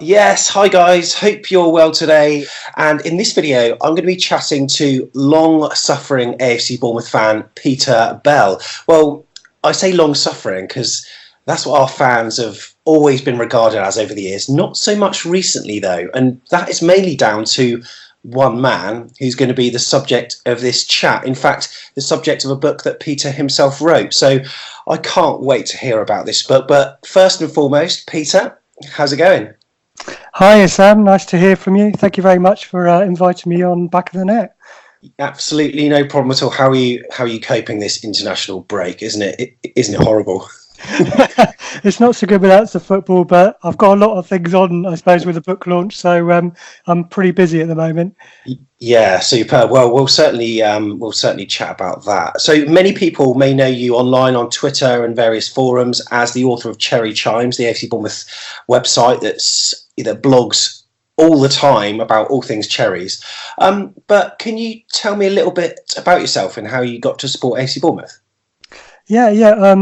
Yes, hi guys, hope you're well today. And in this video, I'm going to be chatting to long-suffering AFC Bournemouth fan Peter Bell. Well, I say long-suffering because that's what our fans have always been regarded as over the years. Not so much recently, though, and that is mainly down to one man who's going to be the subject of this chat. In fact, the subject of a book that Peter himself wrote. So I can't wait to hear about this book. But first and foremost, Peter, how's it going? Hi, Sam. Nice to hear from you. Thank you very much for inviting me on Back of the Net. Absolutely no problem at all. How are you coping this international break? Isn't it horrible? It's not so good without the football, but I've got a lot of things on, I suppose, with the book launch. So I'm pretty busy at the moment. Yeah, superb. Well, we'll certainly chat about that. So many people may know you online on Twitter and various forums as the author of Chimes, the AFC Bournemouth website that blogs all the time about all things Cherries. But can you tell me a little bit about yourself and how you got to support AFC Bournemouth? Yeah.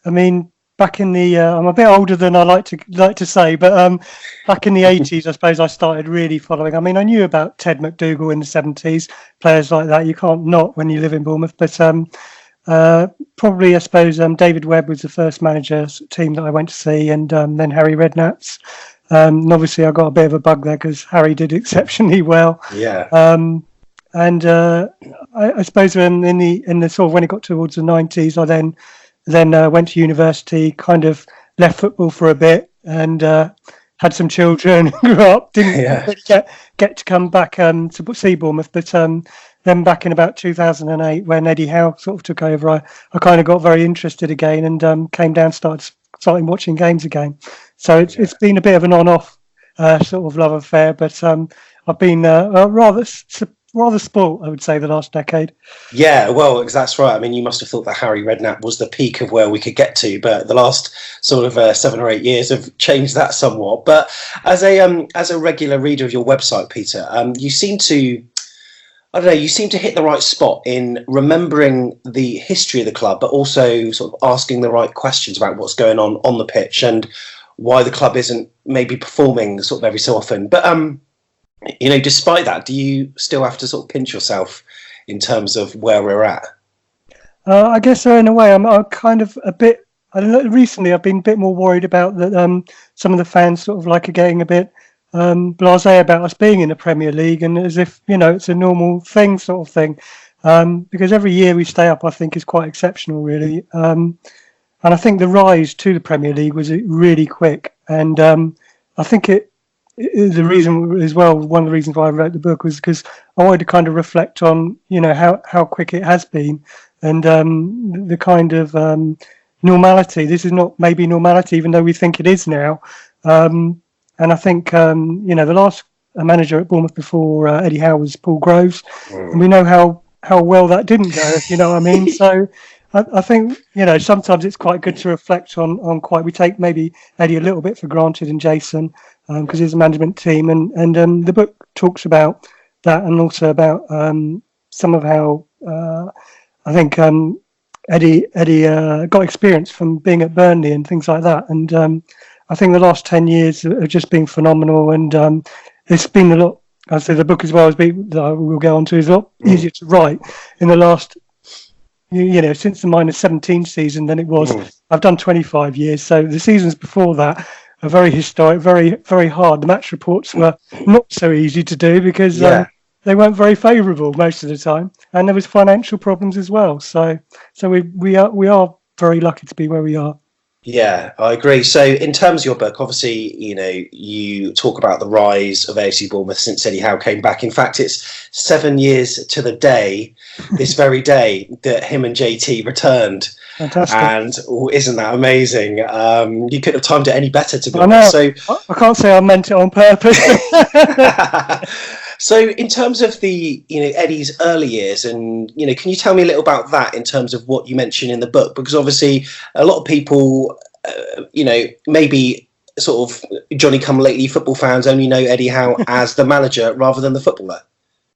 I mean, back in the I'm a bit older than I like to say, but back in the 80s, I suppose I started really following. I mean, I knew about Ted McDougall in the 70s, players like that. You can't not when you live in Bournemouth. But probably, I suppose, David Webb was the first manager's team that I went to see, and then Harry Redknapp's. And obviously, I got a bit of a bug there because Harry did exceptionally well. Yeah. I suppose in the sort of when it got towards the 90s, I then went to university, kind of left football for a bit, and had some children, grew up, didn't really get to come back to see Bournemouth. But then back in about 2008, when Eddie Howe sort of took over, I kind of got very interested again and came down, started watching games again. So it's been a bit of an on-off sort of love affair, but I've been rather spoilt, I would say, the last decade. Yeah, well, that's right. I mean, you must have thought that Harry Redknapp was the peak of where we could get to, but the last sort of 7 or 8 years have changed that somewhat. But as a regular reader of your website, Peter, you seem to hit the right spot in remembering the history of the club, but also sort of asking the right questions about what's going on the pitch and why the club isn't maybe performing sort of every so often. But despite that, do you still have to sort of pinch yourself in terms of where we're at? I guess so, in a way. I'm kind of a bit. I don't know. Recently, I've been a bit more worried about that. Some of the fans sort of like are getting a bit blasé about us being in the Premier League, and as if it's a normal thing, sort of thing. Because every year we stay up, I think, is quite exceptional, really. And I think the rise to the Premier League was really quick, and I think the reason as well, one of the reasons why I wrote the book was because I wanted to kind of reflect on, how quick it has been, and the kind of normality. This is not maybe normality, even though we think it is now. And I think, the last manager at Bournemouth before Eddie Howe was Paul Groves, and we know how well that didn't go, if you know what I mean. So I think, sometimes it's quite good to reflect on we take maybe Eddie a little bit for granted and Jason, because he's a management team, and the book talks about that, and also about some of how I think Eddie got experience from being at Burnley and things like that, and I think the last 10 years have just been phenomenal, and it's been a lot. I say the book as well that we'll go on to is a lot easier to write in the last. Since the -17 season than it was. I've done 25 years, so the seasons before that are very historic, very, very hard. The match reports were not so easy to do because they weren't very favourable most of the time, and there was financial problems as well. So we are very lucky to be where we are. Yeah, I agree. So in terms of your book, obviously, you talk about the rise of AFC Bournemouth since Eddie Howe came back. In fact, it's 7 years to the day, this very day, that him and JT returned. Fantastic. And isn't that amazing? You couldn't have timed it any better, to be honest. So I can't say I meant it on purpose. So in terms of the, Eddie's early years, and, can you tell me a little about that in terms of what you mentioned in the book? Because obviously a lot of people, maybe sort of Johnny-come-lately football fans only know Eddie Howe as the manager rather than the footballer.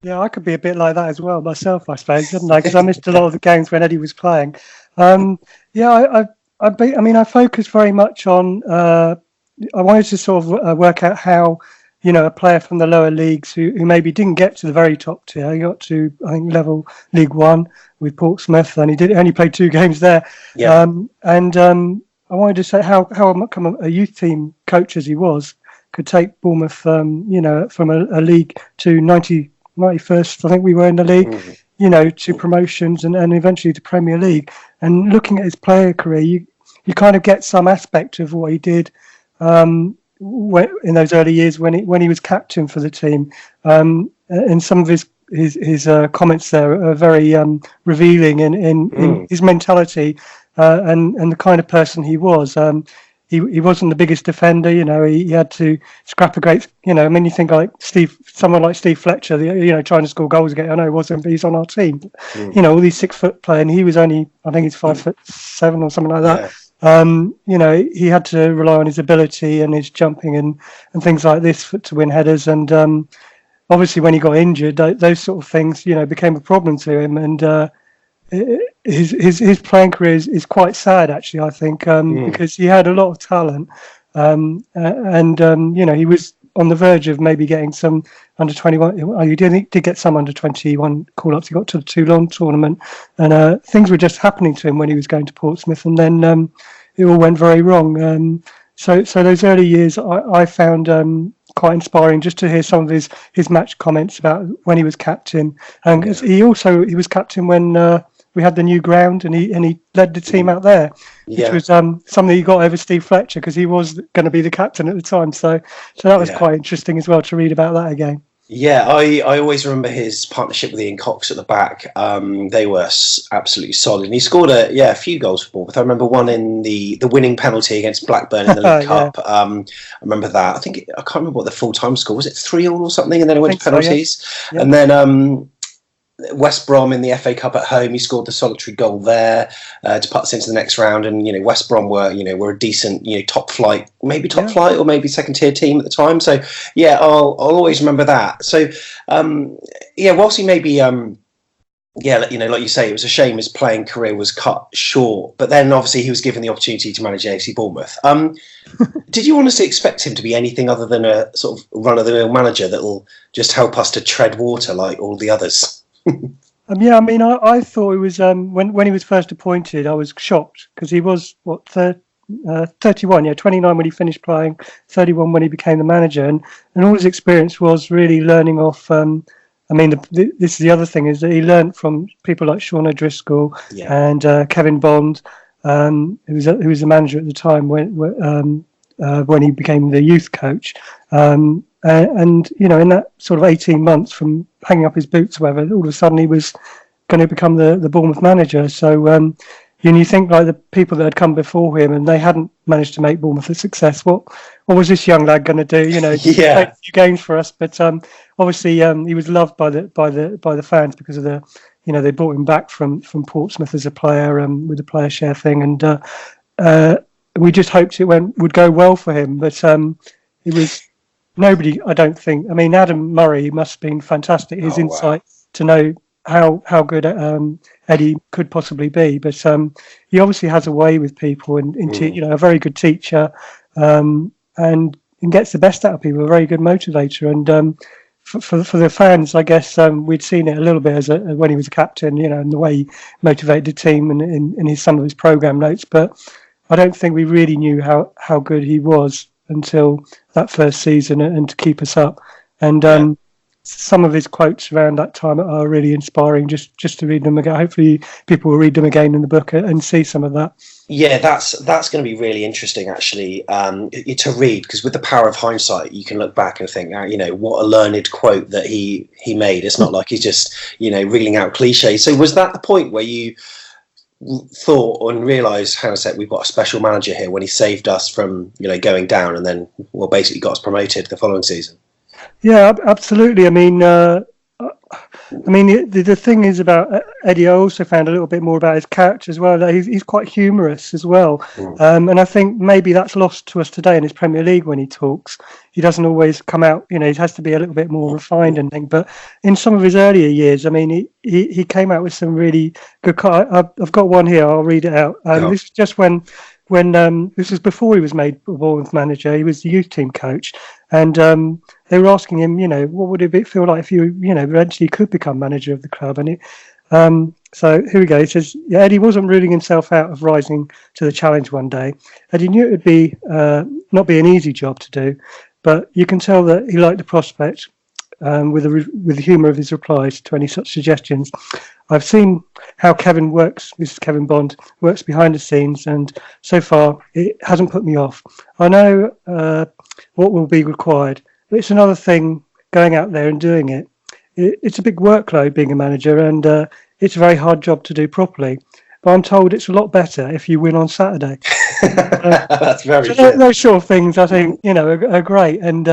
Yeah, I could be a bit like that as well myself, I suppose, couldn't I? Because I missed a lot of the games when Eddie was playing. I focus very much on I wanted to sort of work out how, a player from the lower leagues who maybe didn't get to the very top tier, he got to, I think, level League One with Portsmouth, and he only played 2 games there. Yeah. I wanted to say how come a youth team coach as he was could take Bournemouth, from a league to 91st, I think we were in the league, to promotions and eventually to Premier League. And looking at his player career, you kind of get some aspect of what he did in those early years when he was captain for the team. And some of his comments there are very revealing in his mentality and the kind of person he was. He wasn't the biggest defender, he had to scrap a great, you think like someone like Steve Fletcher, trying to score goals again. I know he wasn't, but he's on our team. All these 6 foot players, and he was only, I think he's 5'7" or something like that. Yeah. He had to rely on his ability and his jumping and things like this to win headers. And obviously when he got injured, those sort of things, became a problem to him. And his playing career is quite sad, actually, I think, because he had a lot of talent, he was on the verge of maybe getting some under 21. He did get some under 21 call-ups. He got to the Toulon tournament, and things were just happening to him when he was going to Portsmouth, and then it all went very wrong. So those early years I found quite inspiring, just to hear some of his match comments about when he was captain, and he was captain when we had the new ground, and he led the team out there, which was something he got over Steve Fletcher, because he was going to be the captain at the time. So that was quite interesting as well to read about that again. Yeah, I always remember his partnership with Ian Cox at the back. They were absolutely solid. And he scored a few goals for Bournemouth. I remember one in the winning penalty against Blackburn in the League Cup. I remember that. I can't remember what the full-time score was. It 3-3 or something, and then it went to penalties. So, yeah. And then West Brom in the FA Cup at home, he scored the solitary goal there to put us into the next round. And West Brom were a decent top flight, or maybe second tier team at the time. So yeah, I'll always remember that. So whilst he maybe like you say, it was a shame his playing career was cut short, but then obviously he was given the opportunity to manage AFC Bournemouth. Did you honestly expect him to be anything other than a sort of run-of-the-mill manager that will just help us to tread water like all the others? I thought it was when he was first appointed, I was shocked, because he was 31, 29 when he finished playing, 31 when he became the manager, and all his experience was really learning off. This is the other thing, is that he learned from people like Sean O'Driscoll and Kevin Bond, who was the manager at the time when he became the youth coach. In that sort of 18 months from hanging up his boots or whatever, all of a sudden he was going to become the Bournemouth manager. So you think like the people that had come before him and they hadn't managed to make Bournemouth a success. What was this young lad going to do? He played a few games for us, but obviously he was loved by the fans because of they brought him back from Portsmouth as a player with the player share thing, and we just hoped it would go well for him, but it was. Nobody, I don't think. Adam Murray must have been fantastic. His insight to know how good Eddie could possibly be. But he obviously has a way with people, and a very good teacher, and gets the best out of people. A very good motivator, and for the fans, I guess we'd seen it a little bit as when he was a captain, and the way he motivated the team and in some of his program notes. But I don't think we really knew how good he was until that first season, and to keep us up. And some of his quotes around that time are really inspiring, just to read them again. Hopefully people will read them again in the book and see some of that. Yeah, that's going to be really interesting, actually, to read, because with the power of hindsight, you can look back and think, what a learned quote that he made. It's not like he's just, reeling out cliches. So was that the point where you thought and realised, hang on a sec, we've got a special manager here, when he saved us from going down, and then basically got us promoted the following season? Yeah, absolutely. The thing is about Eddie, I also found a little bit more about his character as well. He's quite humorous as well, and I think maybe that's lost to us today in his Premier League when he talks. He doesn't always come out, he has to be a little bit more refined and things. But in some of his earlier years, he came out with some really good. I've got one here. I'll read it out. This is just when when this was before he was made Bournemouth manager, he was the youth team coach, and they were asking him, what would it feel like if you, eventually could become manager of the club? And so here we go. He says, yeah, Eddie wasn't ruling himself out of rising to the challenge one day. Eddie knew it would be not be an easy job to do, but you can tell that he liked the prospect. With the humour of his replies to any such suggestions. I've seen how Kevin works, Mrs. Kevin Bond, works behind the scenes, and so far it hasn't put me off. I know what will be required, but it's another thing going out there and doing it. It's a big workload being a manager, and it's a very hard job to do properly. But I'm told it's a lot better if you win on Saturday. That's very so good. those sort of things, I think, are great, and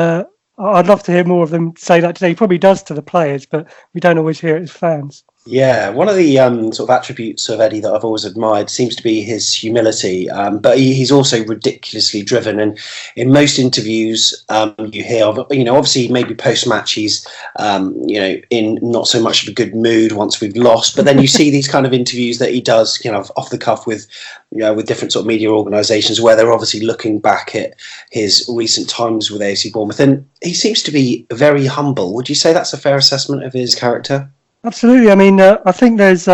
I'd love to hear more of them say that today. He probably does to the players, but we don't always hear it as fans. Yeah, one of the sort of attributes of Eddie that I've always admired seems to be his humility, but he's also ridiculously driven. And in most interviews you hear of, obviously maybe post-match he's, in not so much of a good mood once we've lost. But then you see these kind of interviews that he does, off the cuff with different sort of media organisations where they're obviously looking back at his recent times with AFC Bournemouth. And he seems to be very humble. Would you say that's a fair assessment of his character? Absolutely. I mean, I think there's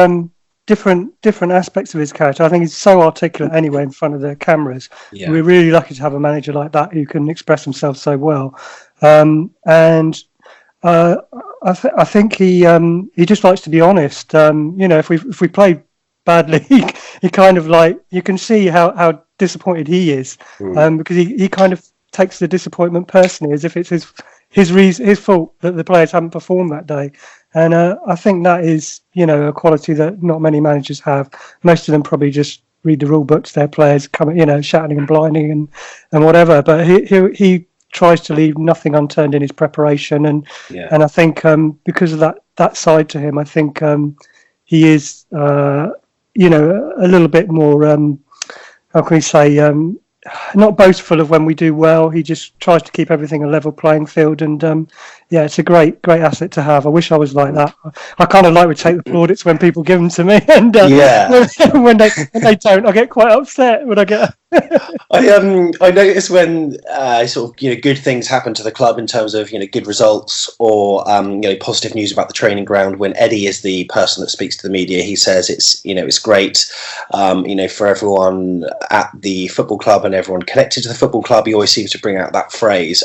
different aspects of his character. I think he's so articulate anyway in front of the cameras. Yeah. We're really lucky to have a manager like that who can express himself so well. I think he just likes to be honest. If we play badly, he kind of you can see how disappointed he is, because he kind of takes the disappointment personally, as if it's his fault that the players haven't performed that day. And I think that is, a quality that not many managers have. Most of them probably just read the rule books, their players coming, shouting and blinding and whatever. But he tries to leave nothing unturned in his preparation. And I think because of that side to him, I think he is, a little bit more, how can we say, not boastful of when we do well. He just tries to keep everything a level playing field, and it's a great asset to have. I wish I was like that. I kind of like to take the plaudits when people give them to me, and when they don't, I get quite upset when I get. I notice when good things happen to the club in terms of good results or positive news about the training ground. When Eddie is the person that speaks to the media, he says it's great, for everyone at the football club and everyone connected to the football club. He always seems to bring out that phrase.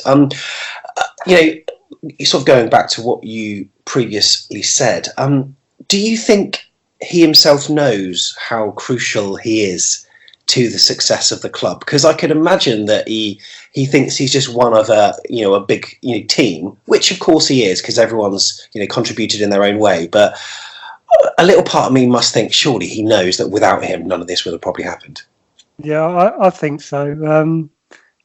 Sort of going back to what you previously said. Do you think he himself knows how crucial he is to the success of the club? Because I could imagine that he thinks he's just one of a big team, which of course he is, because everyone's contributed in their own way. But a little part of me must think surely he knows that without him none of this would have probably happened. Yeah, I think so.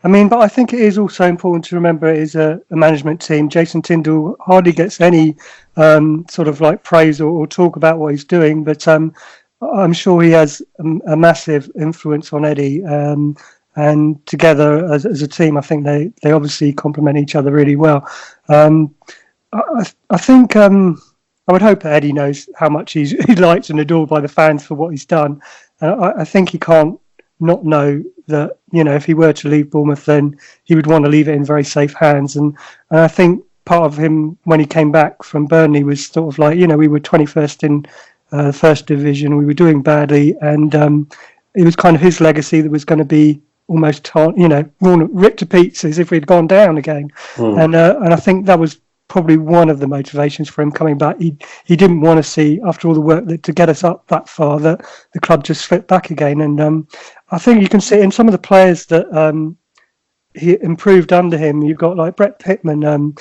But I think it is also important to remember it is a management team. Jason Tindall hardly gets any sort of praise or talk about what he's doing, but I'm sure he has a massive influence on Eddie, and together as a team, I think they obviously complement each other really well. I think I would hope that Eddie knows how much he's liked and adored by the fans for what he's done. I think he can't not know that if he were to leave Bournemouth, then he would want to leave it in very safe hands. And I think part of him when he came back from Burnley was sort of we were 21st in the first division. We were doing badly, and it was kind of his legacy that was going to be almost ripped to pieces if we'd gone down again. And I think that was probably one of the motivations for him coming back. He didn't want to see, after all the work to get us up that far, that the club just slipped back again. And I think you can see in some of the players that he improved under him. You've got Brett Pittman, in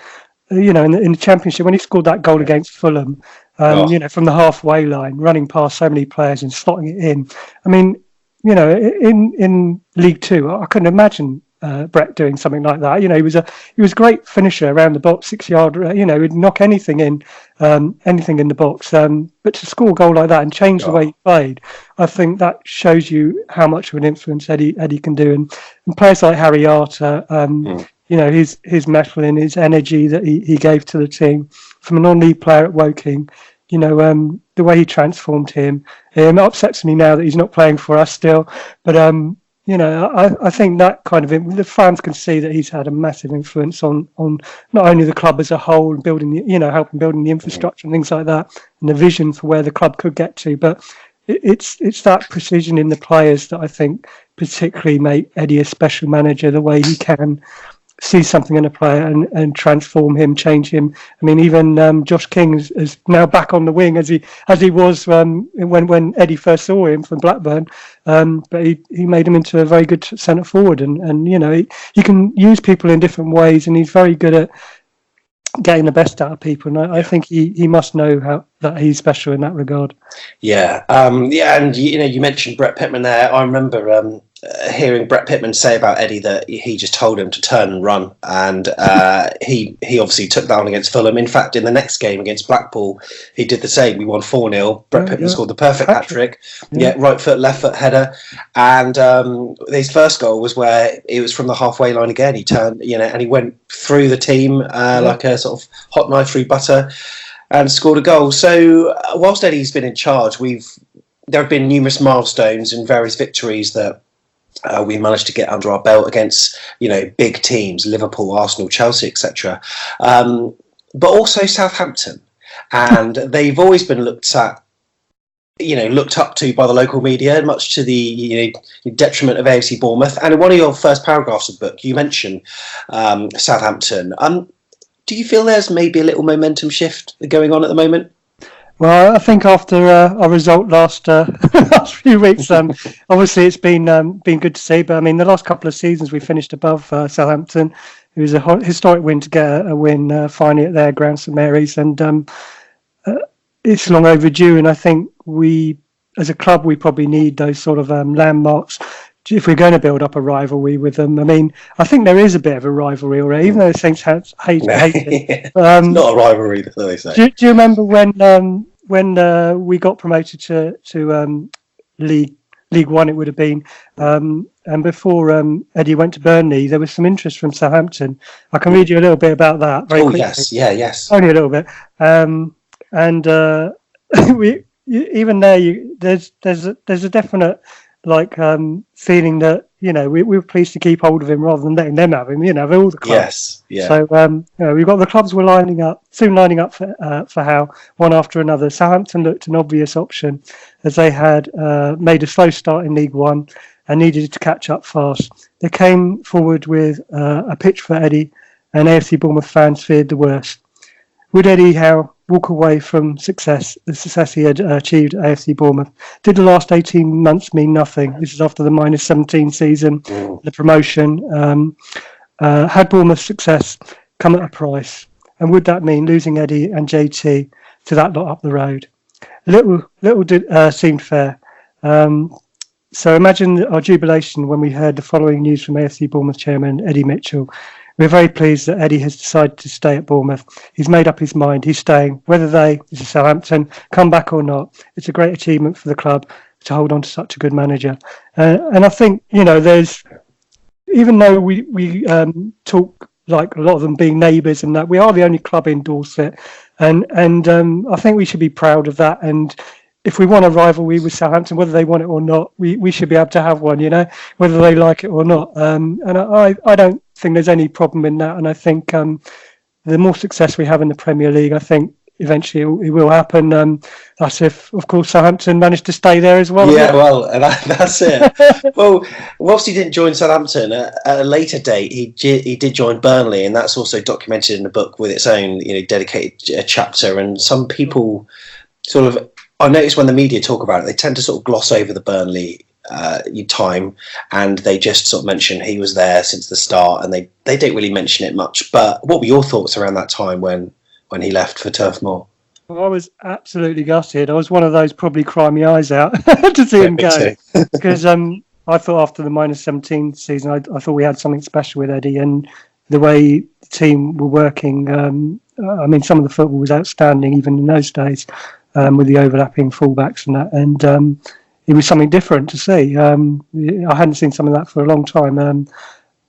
the Championship when he scored that goal against Fulham, from the halfway line, running past so many players and slotting it in. I mean, in League Two, I couldn't imagine Brett doing something like that. He was a great finisher around the box, 6 yard. He'd knock anything in the box. But to score a goal like that and change the way he played, I think that shows you how much of an influence Eddie can do. And players like Harry Arter, his mettle and his energy that he gave to the team from a non-league player at Woking. The way he transformed him. It upsets me now that he's not playing for us still, but I think that kind of the fans can see that he's had a massive influence on not only the club as a whole, building helping building the infrastructure and things like that, and the vision for where the club could get to. But it's that precision in the players that I think particularly make Eddie a special manager. The way he can see something in a player and transform him, change him. I mean, even Josh King is now back on the wing as he was when Eddie first saw him from Blackburn. But he made him into a very good centre forward, and he can use people in different ways, and he's very good at getting the best out of people. And I think he must know that he's special in that regard. Yeah, and you mentioned Brett Pitman there. I remember hearing Brett Pitman say about Eddie that he just told him to turn and run, and he obviously took that on against Fulham. In fact, in the next game against Blackpool, he did the same. We won 4-0. Brett Pitman scored the perfect hat-trick. Yeah, right foot, left foot header, and his first goal was where it was from the halfway line again. He turned, and he went through the team like a sort of hot knife through butter, and scored a goal. So whilst Eddie's been in charge, there have been numerous milestones and various victories that we managed to get under our belt against, big teams, Liverpool, Arsenal, Chelsea, etc. But also Southampton, and they've always been looked up to by the local media, much to the detriment of AFC Bournemouth. And in one of your first paragraphs of the book, you mention Southampton. Do you feel there's maybe a little momentum shift going on at the moment? Well, I think after our result last few weeks, obviously it's been good to see. But I mean, the last couple of seasons we finished above Southampton. It was a historic win to get a win finally at their ground, St Mary's, and it's long overdue. And I think we, as a club, we probably need those sort of landmarks if we're going to build up a rivalry with them. I mean, I think there is a bit of a rivalry already, even though the Saints hate it. It's not a rivalry, they say. Do you remember when we got promoted to League One? It would have been, and before Eddie went to Burnley, there was some interest from Southampton. I can read you a little bit about that. Very quickly. Yes, only a little bit. And even there, there's a definite feeling that we were pleased to keep hold of him rather than letting them have him. They're all the clubs. Yes, yeah. So we've got the clubs were lining up for Howe, one after another. Southampton looked an obvious option as they had made a slow start in League One and needed to catch up fast. They came forward with a pitch for Eddie, and AFC Bournemouth fans feared the worst. Would Eddie Howe walk away from the success he had achieved at AFC Bournemouth? Did the last 18 months mean nothing? This is after the -17 season, the promotion. Had Bournemouth's success come at a price? And would that mean losing Eddie and JT to that lot up the road? Little did seemed fair. So imagine our jubilation when we heard the following news from AFC Bournemouth chairman Eddie Mitchell. We're very pleased that Eddie has decided to stay at Bournemouth. He's made up his mind. He's staying, whether this is Southampton, come back or not. It's a great achievement for the club to hold on to such a good manager. And I think, there's, even though we talk like a lot of them being neighbours and that, we are the only club in Dorset. And I think we should be proud of that. And if we want a rivalry with Southampton, whether they want it or not, we should be able to have one, whether they like it or not. And I don't think there's any problem in that. And I think the more success we have in the Premier League, I think eventually it will happen. That's if, of course, Southampton managed to stay there as well. Yeah, well, that's it. Well, whilst he didn't join Southampton, at a later date, he did join Burnley, and that's also documented in the book with its own dedicated chapter. And some people sort of, I notice when the media talk about it, they tend to sort of gloss over the Burnley time, and they just sort of mention he was there since the start, and they don't really mention it much. But what were your thoughts around that time when he left for Turf Moor? Well, I was absolutely gutted. I was one of those probably cry my eyes out to see him go, because I thought after the -17 season, I thought we had something special with Eddie, and the way the team were working. I mean, some of the football was outstanding even in those days, with the overlapping fullbacks and that, and it was something different to see. I hadn't seen some of that for a long time,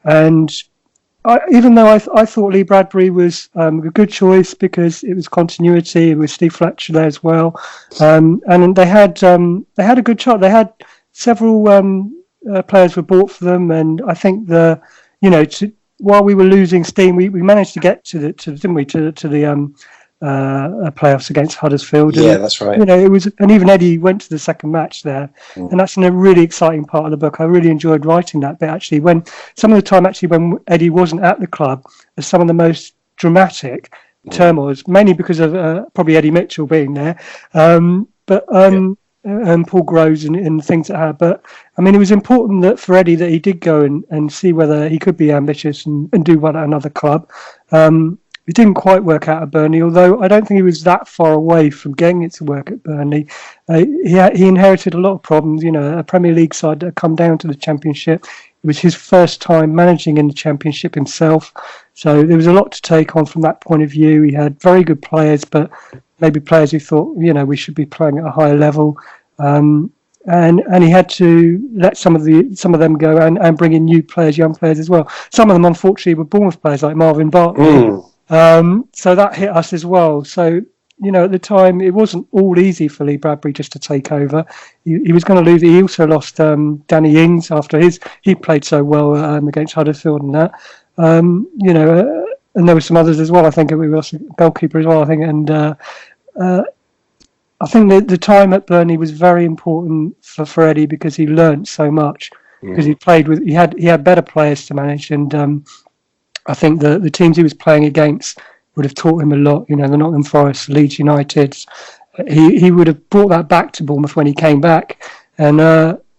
and even though I thought Lee Bradbury was a good choice because it was continuity with Steve Fletcher there as well, and they had a good chart. They had several players were bought for them, and I think while we were losing steam, we managed to get to the playoffs against Huddersfield. Yeah, And, that's right. it was, and even Eddie went to the second match there, and that's a really exciting part of the book. I really enjoyed writing that bit actually. When Eddie wasn't at the club, there's some of the most dramatic turmoils, mainly because of probably Eddie Mitchell being there, and Paul Groves and things like that. But I mean, it was important that for Eddie that he did go and see whether he could be ambitious and do well at another club. It didn't quite work out at Burnley, although I don't think he was that far away from getting it to work at Burnley. He inherited a lot of problems, a Premier League side that had come down to the Championship. It was his first time managing in the Championship himself. So there was a lot to take on from that point of view. He had very good players, but maybe players who thought, we should be playing at a higher level. And he had to let some of them go and bring in new players, young players as well. Some of them, unfortunately, were Bournemouth players like Marvin Bartley. So that hit us as well. So, at the time, it wasn't all easy for Lee Bradbury just to take over. He was going to lose. He also lost Danny Ings after he played so well against Huddersfield and that. And there were some others as well. I think we lost a goalkeeper as well, I think. And I think the time at Burnley was very important for Eddie because he learnt so much. Because he had better players to manage, and I think the teams he was playing against would have taught him a lot. The Nottingham Forest, Leeds United. He would have brought that back to Bournemouth when he came back, and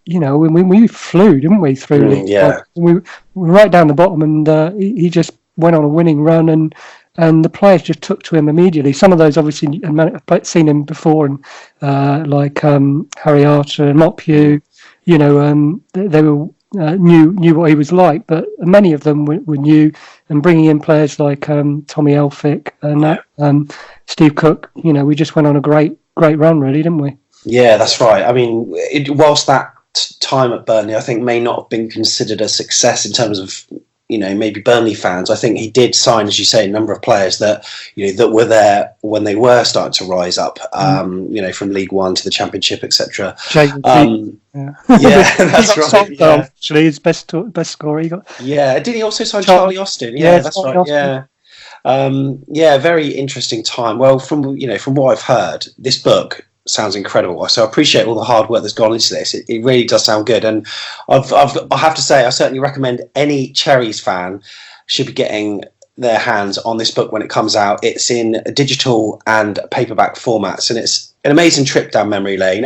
we flew, didn't we, through Leeds? Yeah, we were right down the bottom, and he just went on a winning run, and the players just took to him immediately. Some of those obviously had seen him before, and like Harry Arter and Mopue, they were. Knew what he was like, but many of them were new, and bringing in players like Tommy Elphick and Steve Cook, we just went on a great run, really, didn't we? Yeah, that's right. I mean, whilst that time at Burnley, I think may not have been considered a success in terms of maybe Burnley fans. I think he did sign, as you say, a number of players that that were there when they were starting to rise up. From League One to the Championship, etc. That's right. Yeah. Actually, his best scorer he got. Yeah, did he also sign Charlie Austin? Yeah, that's right. Austin. Yeah. Very interesting time. Well, from what I've heard, this book sounds incredible. So I appreciate all the hard work that's gone into this. It really does sound good, and I have to say I certainly recommend any Cherries fan should be getting their hands on this book when it comes out. It's in digital and paperback formats, and it's an amazing trip down memory lane.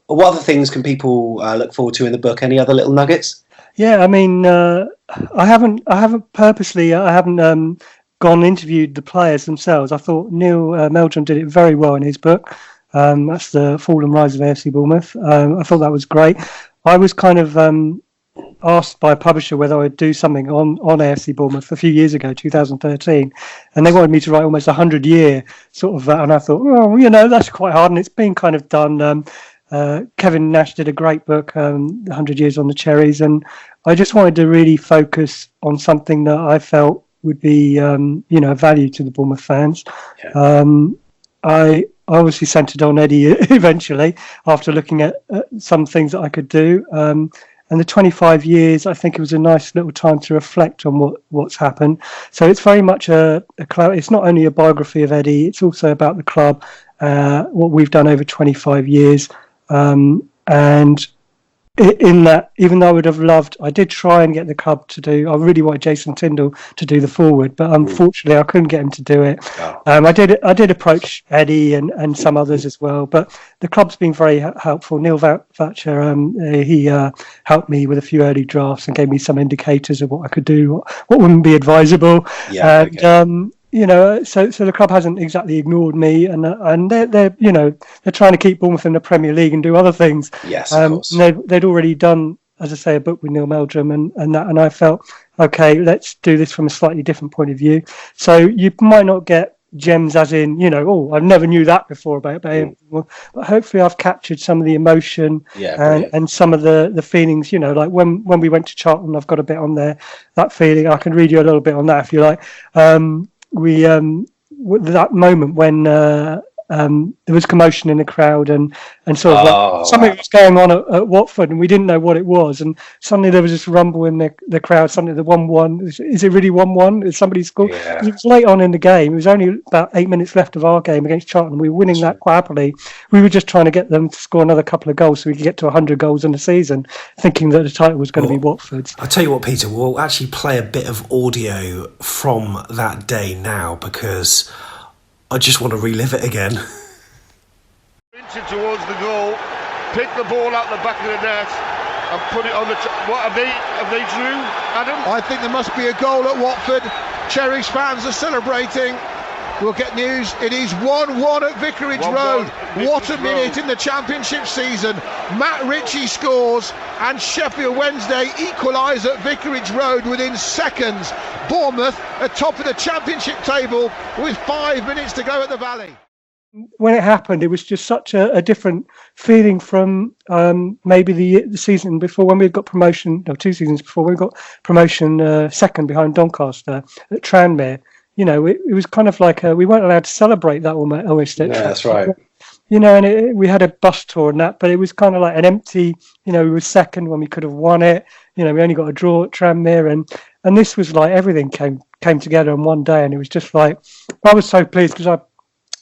What other things can people look forward to in the book? Any other little nuggets? Yeah, I mean, I haven't purposely gone and interviewed the players themselves. I thought Neil Meldrum did it very well in his book. That's the Fall and Rise of AFC Bournemouth. I thought that was great. I was kind of asked by a publisher whether I'd do something on AFC Bournemouth a few years ago, 2013, and they wanted me to write almost 100-year sort of, and I thought, well, that's quite hard, and it's been kind of done. Kevin Nash did a great book, 100 Years on the Cherries, and I just wanted to really focus on something that I felt would be, a value to the Bournemouth fans. Yeah. I obviously centred on Eddie eventually after looking at some things that I could do. And the 25 years, I think it was a nice little time to reflect on what's happened. So it's very much it's not only a biography of Eddie, it's also about the club, what we've done over 25 years. And in that, even though I did try and get the club to do, I really wanted Jason Tindall to do the forward, but unfortunately I couldn't get him to do it. Oh. I did approach Eddie and some others as well, but the club's been very helpful. Neil Thatcher, he helped me with a few early drafts and gave me some indicators of what I could do, what wouldn't be advisable. Yeah, and, okay. So the club hasn't exactly ignored me, and they're trying to keep Bournemouth in the Premier League and do other things. Yes, of course. They'd already done, as I say, a book with Neil Meldrum, and I felt, okay, let's do this from a slightly different point of view. So you might not get gems as in, I never knew that before about him. But hopefully I've captured some of the emotion and some of the feelings, like when we went to Charlton, I've got a bit on there, that feeling. I can read you a little bit on that if you like. That moment when there was commotion in the crowd, and sort of like something was going on at Watford, and we didn't know what it was, and suddenly there was this rumble in the crowd. Suddenly the 1-1. Is it really 1-1? Is somebody scored? Yeah. It was late on in the game. It was only about 8 minutes left of our game against Charlton. We were winning that quite happily. We were just trying to get them to score another couple of goals so we could get to 100 goals in the season, thinking that the title was going to be Watford's. I'll tell you what, Peter, we'll actually play a bit of audio from that day now because I just want to relive it again. Towards the goal, pick the ball out the back of the net and put it on the... What have they drew, Adam? I think there must be a goal at Watford. Cherries fans are celebrating. We'll get news. It is 1-1 at Vicarage Road. What a minute in the Championship season. Matt Ritchie scores and Sheffield Wednesday equalise at Vicarage Road within seconds. Bournemouth at top of the Championship table with 5 minutes to go at the Valley. When it happened, it was just such a different feeling from maybe the season before when we got promotion, 2 seasons before when we got promotion second behind Doncaster at Tranmere. You know, it was kind of like we weren't allowed to celebrate that almost. Yeah, that's right. You know, and we had a bus tour and that, but it was kind of like an empty, you know, we were second when we could have won it. You know, we only got a draw at Tranmere, and this was like everything came together on one day, and it was just like, I was so pleased because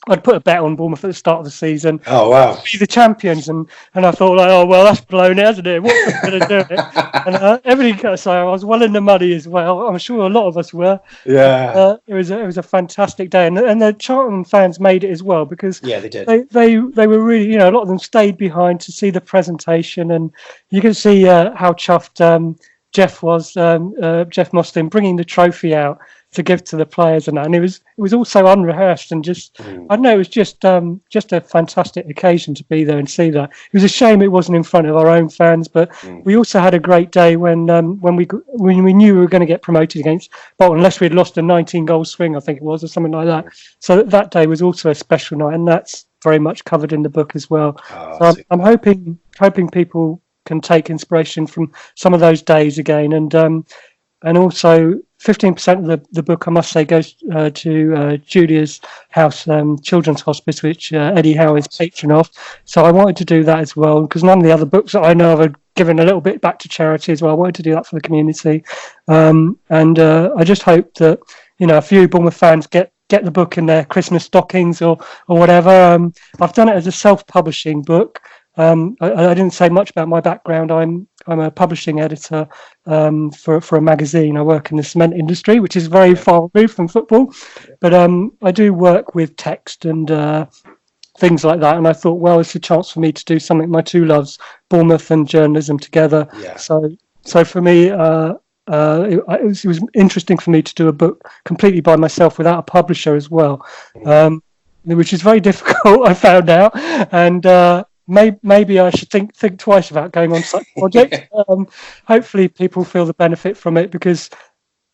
I'd put a bet on Bournemouth at the start of the season. Oh, wow. To be the champions. And I thought, like, oh, well, that's blown it, hasn't it? What's going to do it? And everything, so I was well in the money as well. I'm sure a lot of us were. Yeah. It was a fantastic day. And the Charlton fans made it as well because yeah, they did. They were really, you know, a lot of them stayed behind to see the presentation. And you can see how chuffed Jeff was, Jeff Mostyn, bringing the trophy out to give to the players and it was also unrehearsed and just I don't know, it was just a fantastic occasion to be there and see that. It was a shame it wasn't in front of our own fans, but we also had a great day when we knew we were going to get promoted against Bolton, unless we had lost a 19-goal swing, I think it was, or something like that. So that day was also a special night, and that's very much covered in the book as well. So I'm hoping people can take inspiration from some of those days again, and also 15% of the book, I must say, goes to Julia's house, Children's Hospice, which Eddie Howe is patron of. So I wanted to do that as well, because none of the other books that I know of had given a little bit back to charity as well. I wanted to do that for the community. And I just hope that, you know, a few Bournemouth fans get the book in their Christmas stockings or whatever. I've done it as a self-publishing book. I didn't say much about my background. I'm a publishing editor for a magazine. I work in the cement industry, which is very far removed from football. But I do work with text and things like that. And I thought, well, it's a chance for me to do something my two loves, Bournemouth and journalism, together. Yeah. So for me, it was interesting for me to do a book completely by myself without a publisher as well, which is very difficult, I found out. And maybe I should think twice about going on such a project. Hopefully people feel the benefit from it, because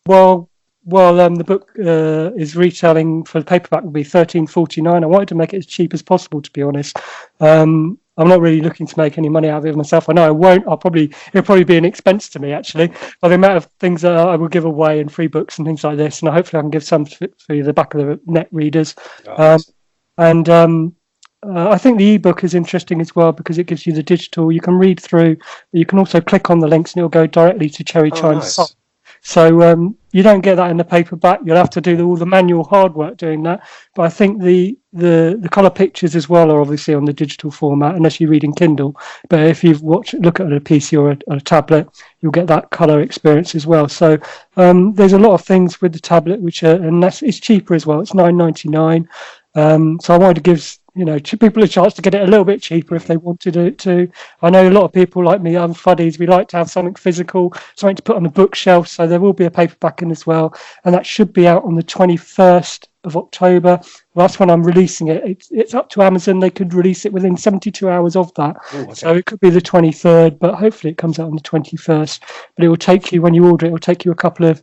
while the book is retailing for the paperback will be $13.49, I wanted to make it as cheap as possible, to be honest. I'm not really looking to make any money out of it myself. I know I won't. It'll probably be an expense to me, actually, by the amount of things that I will give away in free books and things like this. And hopefully I can give some for the back of the net readers. I think the ebook is interesting as well, because it gives you the digital. You can read through, but you can also click on the links and it'll go directly to Cherry Chimes' site. So you don't get that in the paperback. You'll have to do all the manual hard work doing that. But I think the colour pictures as well are obviously on the digital format, unless you read in Kindle. But if you look at a PC or a tablet, you'll get that colour experience as well. So there's a lot of things with the tablet and it's cheaper as well. It's $9.99. So I wanted to give people a chance to get it a little bit cheaper if they wanted it too. I know a lot of people like me, fuddies, we like to have something physical, something to put on the bookshelf. So there will be a paperback in as well, and that should be out on the 21st of October. Well, that's when I'm releasing it. It's up to Amazon. They could release it within 72 hours of that. Ooh, okay. So it could be the 23rd, but hopefully it comes out on the 21st. But it will take you, when you order it, it will take you a couple of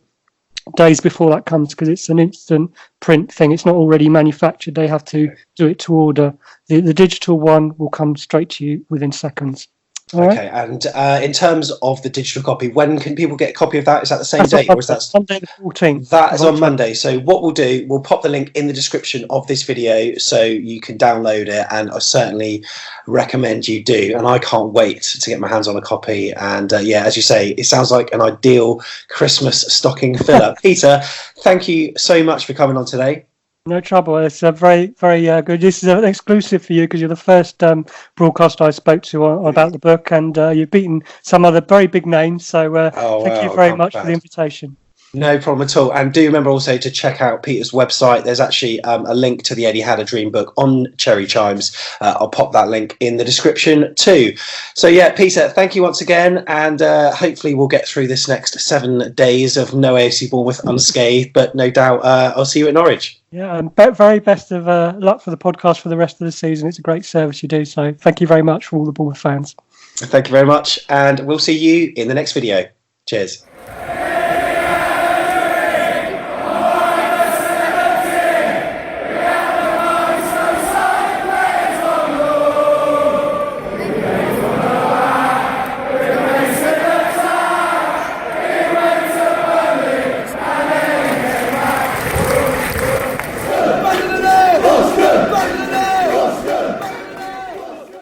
days before that comes, because it's an instant print thing. It's not already manufactured. They have to do it to order. The digital one will come straight to you within seconds. Okay, and in terms of the digital copy, when can people get a copy of that? Is that the same That's date, or is that Monday the 14th? That is on Monday. So what we'll do, we'll pop the link in the description of this video so you can download it, and I certainly recommend you do. And I can't wait to get my hands on a copy. And yeah, as you say, it sounds like an ideal Christmas stocking filler. Peter, thank you so much for coming on today. No trouble. It's very, very good. This is an exclusive for you because you're the first broadcaster I spoke to about the book, and you've beaten some other very big names. So thank you very much for the invitation. No problem at all. And do remember also to check out Peter's website. There's actually a link to the Eddie Had a Dream book on Cherry Chimes. I'll pop that link in the description too. So yeah, Peter, thank you once again. And hopefully we'll get through this next 7 days of no AFC Bournemouth unscathed. But no doubt I'll see you at Norwich. Yeah, and very best of luck for the podcast for the rest of the season. It's a great service you do. So thank you very much for all the Bournemouth fans. Thank you very much. And we'll see you in the next video. Cheers.